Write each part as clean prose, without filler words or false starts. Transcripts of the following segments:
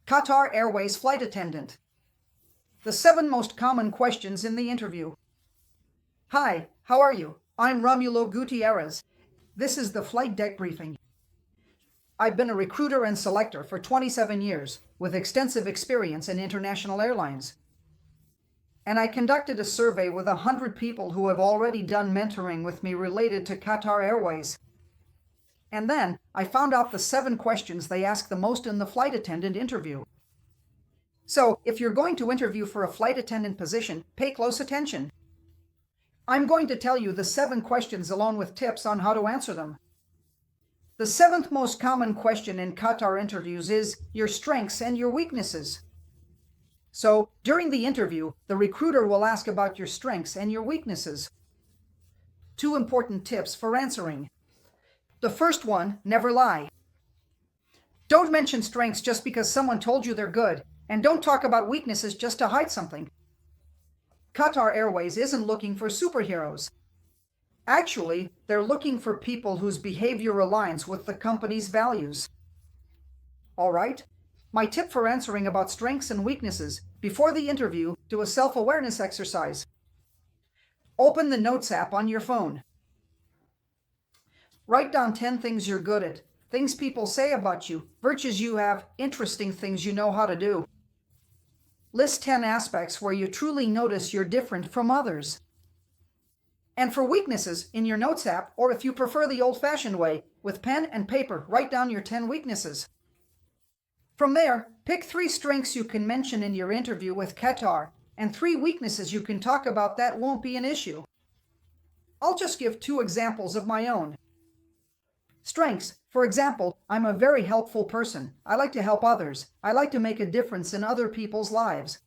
Qatar Airways Flight Attendant. The 7 most common questions in the interview. Hi, how are you? I'm Romulo Gutierrez. This is the flight deck briefing. I've been a recruiter and selector for 27 years with extensive experience in international airlines. And I conducted a survey with 100 people who have already done mentoring with me related to Qatar Airways. And then I found out the 7 questions they ask the most in the flight attendant interview. So if you're going to interview for a flight attendant position, pay close attention. I'm going to tell you the 7 questions along with tips on how to answer them. The 7th most common question in Qatar interviews is your strengths and your weaknesses. So during the interview, the recruiter will ask about your strengths and your weaknesses. 2 important tips for answering. The first one, never lie. Don't mention strengths just because someone told you they're good, and don't talk about weaknesses just to hide something. Qatar Airways isn't looking for superheroes. Actually, they're looking for people whose behavior aligns with the company's values. All right, my tip for answering about strengths and weaknesses: before the interview, do a self-awareness exercise. Open the Notes app on your phone. Write down 10 things you're good at, things people say about you, virtues you have, interesting things you know how to do. List 10 aspects where you truly notice you're different from others. And for weaknesses, in your Notes app, or if you prefer the old-fashioned way, with pen and paper, write down your 10 weaknesses. From there, pick 3 strengths you can mention in your interview with Qatar, and 3 weaknesses you can talk about that won't be an issue. I'll just give 2 examples of my own. Strengths. For example, I'm a very helpful person. I like to help others. I like to make a difference in other people's lives.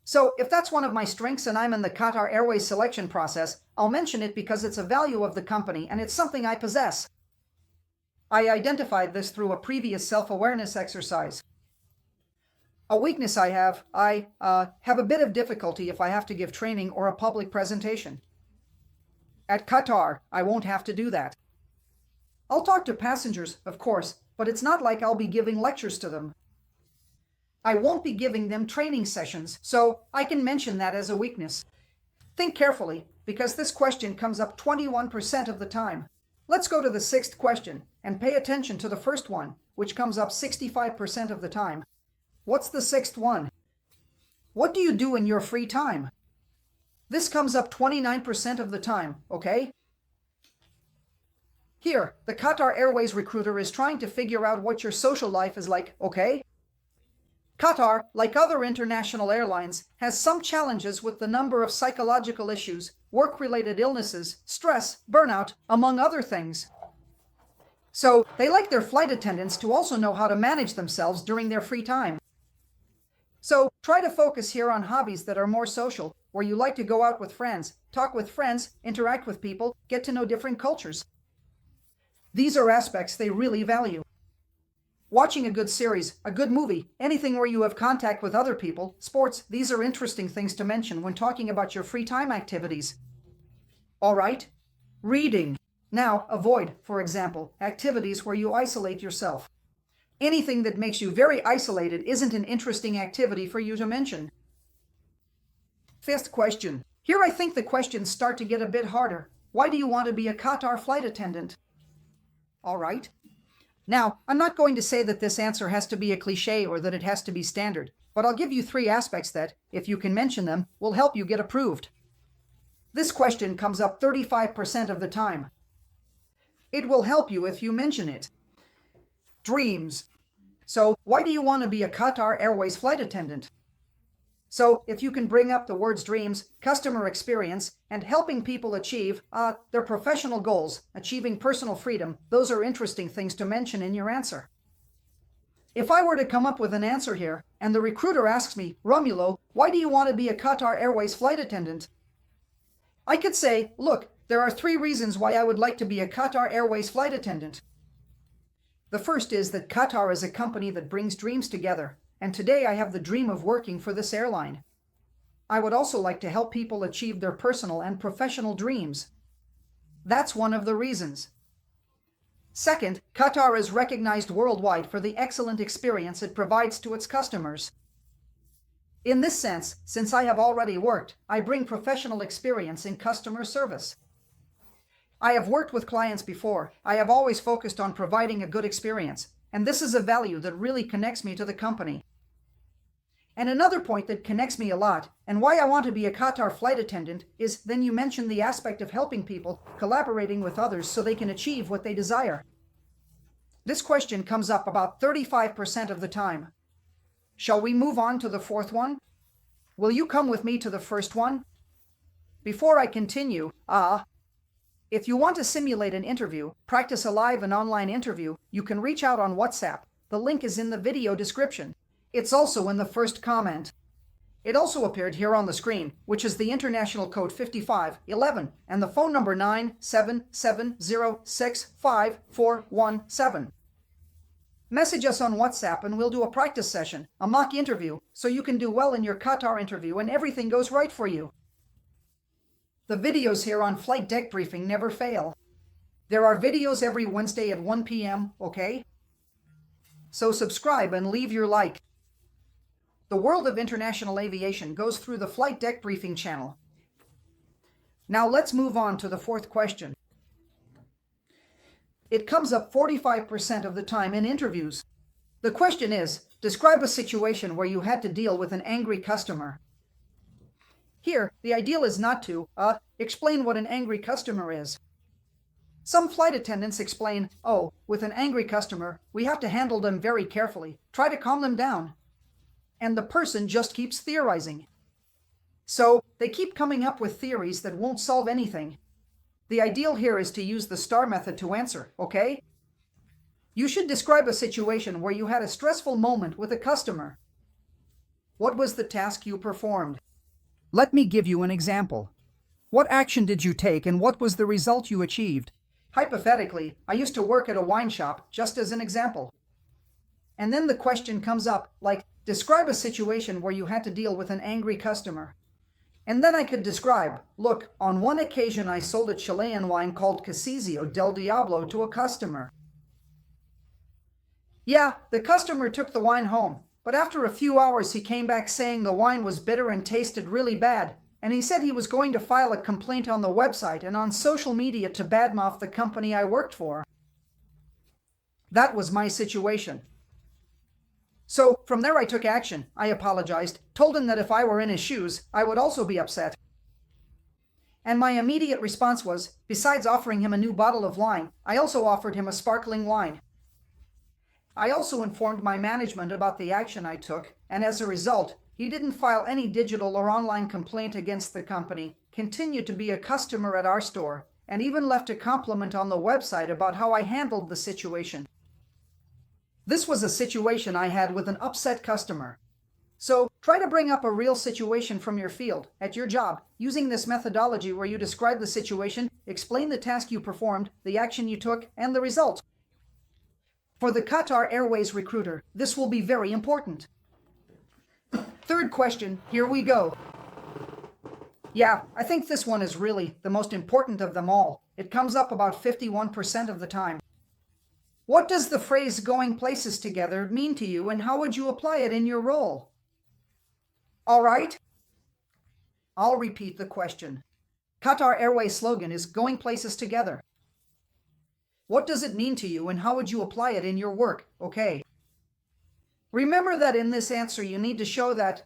So if that's one of my strengths and I'm in the Qatar Airways selection process, I'll mention it because it's a value of the company and it's something I possess. I identified this through a previous self-awareness exercise. A weakness I have a bit of difficulty if I have to give training or a public presentation. At Qatar, I won't have to do that. I'll talk to passengers, of course, but it's not like I'll be giving lectures to them. I won't be giving them training sessions, so I can mention that as a weakness. Think carefully, because this question comes up 21% of the time. Let's go to the 6th question, and pay attention to the first one, which comes up 65% of the time. What's the 6th one? What do you do in your free time? This comes up 29% of the time, okay? Here, the Qatar Airways recruiter is trying to figure out what your social life is like, okay? Qatar, like other international airlines, has some challenges with the number of psychological issues, work-related illnesses, stress, burnout, among other things. So, they like their flight attendants to also know how to manage themselves during their free time. So, try to focus here on hobbies that are more social, where you like to go out with friends, talk with friends, interact with people, get to know different cultures. These are aspects they really value. Watching a good series, a good movie, anything where you have contact with other people, sports, these are interesting things to mention when talking about your free time activities. All right? Reading. Now, avoid, for example, activities where you isolate yourself. Anything that makes you very isolated isn't an interesting activity for you to mention. 5th question. Here I think the questions start to get a bit harder. Why do you want to be a Qatar flight attendant? All right. Now, I'm not going to say that this answer has to be a cliche or that it has to be standard, but I'll give you 3 aspects that, if you can mention them, will help you get approved. This question comes up 35% of the time. It will help you if you mention it. Dreams. So, why do you want to be a Qatar Airways flight attendant? So, if you can bring up the words dreams, customer experience, and helping people achieve their professional goals, achieving personal freedom, those are interesting things to mention in your answer. If I were to come up with an answer here, and the recruiter asks me, Romulo, why do you want to be a Qatar Airways flight attendant? I could say, look, there are 3 reasons why I would like to be a Qatar Airways flight attendant. The first is that Qatar is a company that brings dreams together. And today I have the dream of working for this airline. I would also like to help people achieve their personal and professional dreams. That's one of the reasons. Second, Qatar is recognized worldwide for the excellent experience it provides to its customers. In this sense, since I have already worked, I bring professional experience in customer service. I have worked with clients before. I have always focused on providing a good experience, and this is a value that really connects me to the company. And another point that connects me a lot, and why I want to be a Qatar flight attendant, is then you mentioned the aspect of helping people, collaborating with others so they can achieve what they desire. This question comes up about 35% of the time. Shall we move on to the fourth one? Will you come with me to the first one? Before I continue, if you want to simulate an interview, practice a live and online interview, you can reach out on WhatsApp. The link is in the video description. It's also in the first comment. It also appeared here on the screen, which is the international code 5511 and the phone number 977065417. Message us on WhatsApp and we'll do a practice session, a mock interview, so you can do well in your Qatar interview and everything goes right for you. The videos here on Flight Deck Briefing never fail. There are videos every Wednesday at 1 p.m., okay? So subscribe and leave your like. The world of international aviation goes through the Flight Deck Briefing channel. Now let's move on to the fourth question. It comes up 45% of the time in interviews. The question is, describe a situation where you had to deal with an angry customer. Here, the ideal is not to explain what an angry customer is. Some flight attendants explain, with an angry customer, we have to handle them very carefully, try to calm them down. And the person just keeps theorizing. So they keep coming up with theories that won't solve anything. The ideal here is to use the STAR method to answer, okay? You should describe a situation where you had a stressful moment with a customer. What was the task you performed? Let me give you an example. What action did you take and what was the result you achieved? Hypothetically, I used to work at a wine shop, just as an example. And then the question comes up, like, describe a situation where you had to deal with an angry customer. And then I could describe, look, on one occasion I sold a Chilean wine called Casizio del Diablo to a customer. Yeah, the customer took the wine home, but after a few hours he came back saying the wine was bitter and tasted really bad, and he said he was going to file a complaint on the website and on social media to badmouth the company I worked for. That was my situation. So from there I took action. I apologized, told him that if I were in his shoes, I would also be upset. And my immediate response was, besides offering him a new bottle of wine, I also offered him a sparkling wine. I also informed my management about the action I took, and as a result, he didn't file any digital or online complaint against the company, continued to be a customer at our store, and even left a compliment on the website about how I handled the situation. This was a situation I had with an upset customer. So try to bring up a real situation from your field, at your job, using this methodology where you describe the situation, explain the task you performed, the action you took, and the result. For the Qatar Airways recruiter, this will be very important. Third question, here we go. Yeah, I think this one is really the most important of them all. It comes up about 51% of the time. What does the phrase going places together mean to you and how would you apply it in your role? All right. I'll repeat the question. Qatar Airways slogan is going places together. What does it mean to you and how would you apply it in your work? Okay. Remember that in this answer you need to show that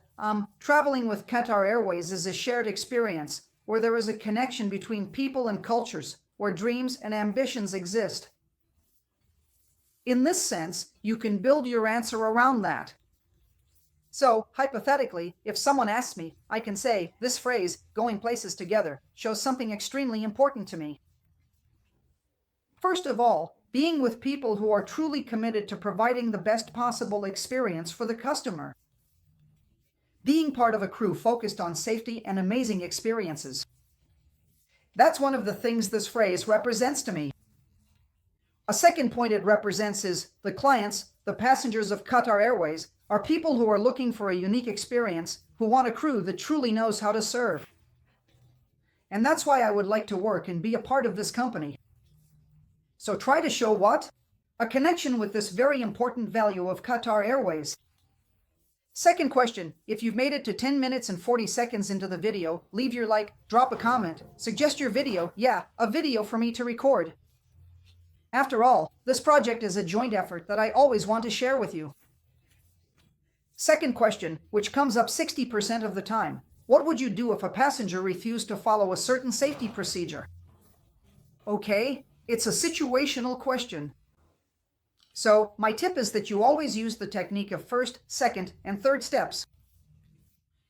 traveling with Qatar Airways is a shared experience where there is a connection between people and cultures, where dreams and ambitions exist. In this sense, you can build your answer around that. So, hypothetically, if someone asks me, I can say, this phrase, going places together, shows something extremely important to me. First of all, being with people who are truly committed to providing the best possible experience for the customer. Being part of a crew focused on safety and amazing experiences. That's one of the things this phrase represents to me. A second point it represents is the clients, the passengers of Qatar Airways, are people who are looking for a unique experience, who want a crew that truly knows how to serve. And that's why I would like to work and be a part of this company. So try to show what? A connection with this very important value of Qatar Airways. Second question, if you've made it to 10 minutes and 40 seconds into the video, leave your like, drop a comment, suggest your video, a video for me to record. After all, this project is a joint effort that I always want to share with you. Second question, which comes up 60% of the time. What would you do if a passenger refused to follow a certain safety procedure? Okay, it's a situational question. So, my tip is that you always use the technique of first, second, and third steps.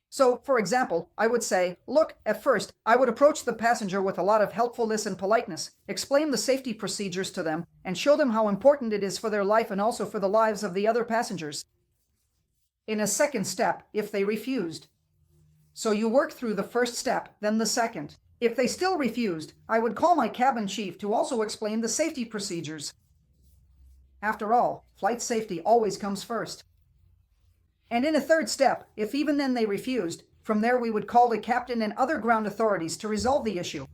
So, for example, I would say, look, at first, I would approach the passenger with a lot of helpfulness and politeness, explain the safety procedures to them, and show them how important it is for their life and also for the lives of the other passengers. In a second step, if they refused. So you work through the first step, then the second. If they still refused, I would call my cabin chief to also explain the safety procedures. After all, flight safety always comes first. And in a third step, if even then they refused, from there we would call the captain and other ground authorities to resolve the issue.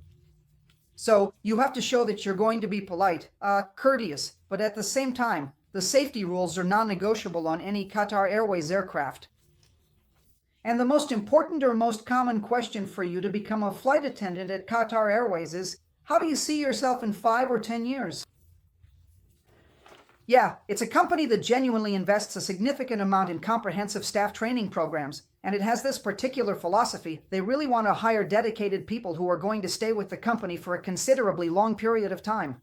So you have to show that you're going to be polite, courteous, but at the same time, the safety rules are non-negotiable on any Qatar Airways aircraft. And the most important or most common question for you to become a flight attendant at Qatar Airways is, how do you see yourself in 5 or 10 years? Yeah, it's a company that genuinely invests a significant amount in comprehensive staff training programs, and it has this particular philosophy. They really want to hire dedicated people who are going to stay with the company for a considerably long period of time.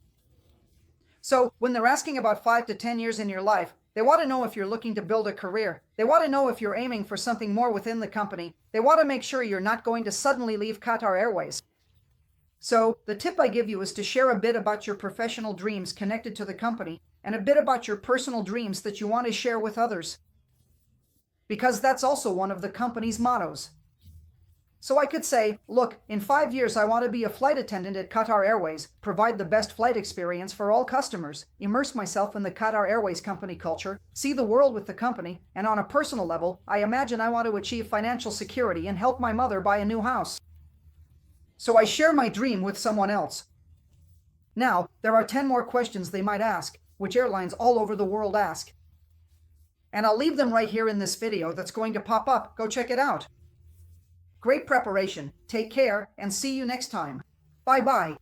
So, when they're asking about 5 to 10 years in your life, they want to know if you're looking to build a career. They want to know if you're aiming for something more within the company. They want to make sure you're not going to suddenly leave Qatar Airways. So, the tip I give you is to share a bit about your professional dreams connected to the company, and a bit about your personal dreams that you want to share with others. Because that's also one of the company's mottos. So I could say, look, in 5 years I want to be a flight attendant at Qatar Airways, provide the best flight experience for all customers, immerse myself in the Qatar Airways company culture, see the world with the company, and on a personal level, I imagine I want to achieve financial security and help my mother buy a new house. So I share my dream with someone else. Now, there are 10 more questions they might ask, which airlines all over the world ask. And I'll leave them right here in this video that's going to pop up. Go check it out. Great preparation. Take care and see you next time. Bye-bye.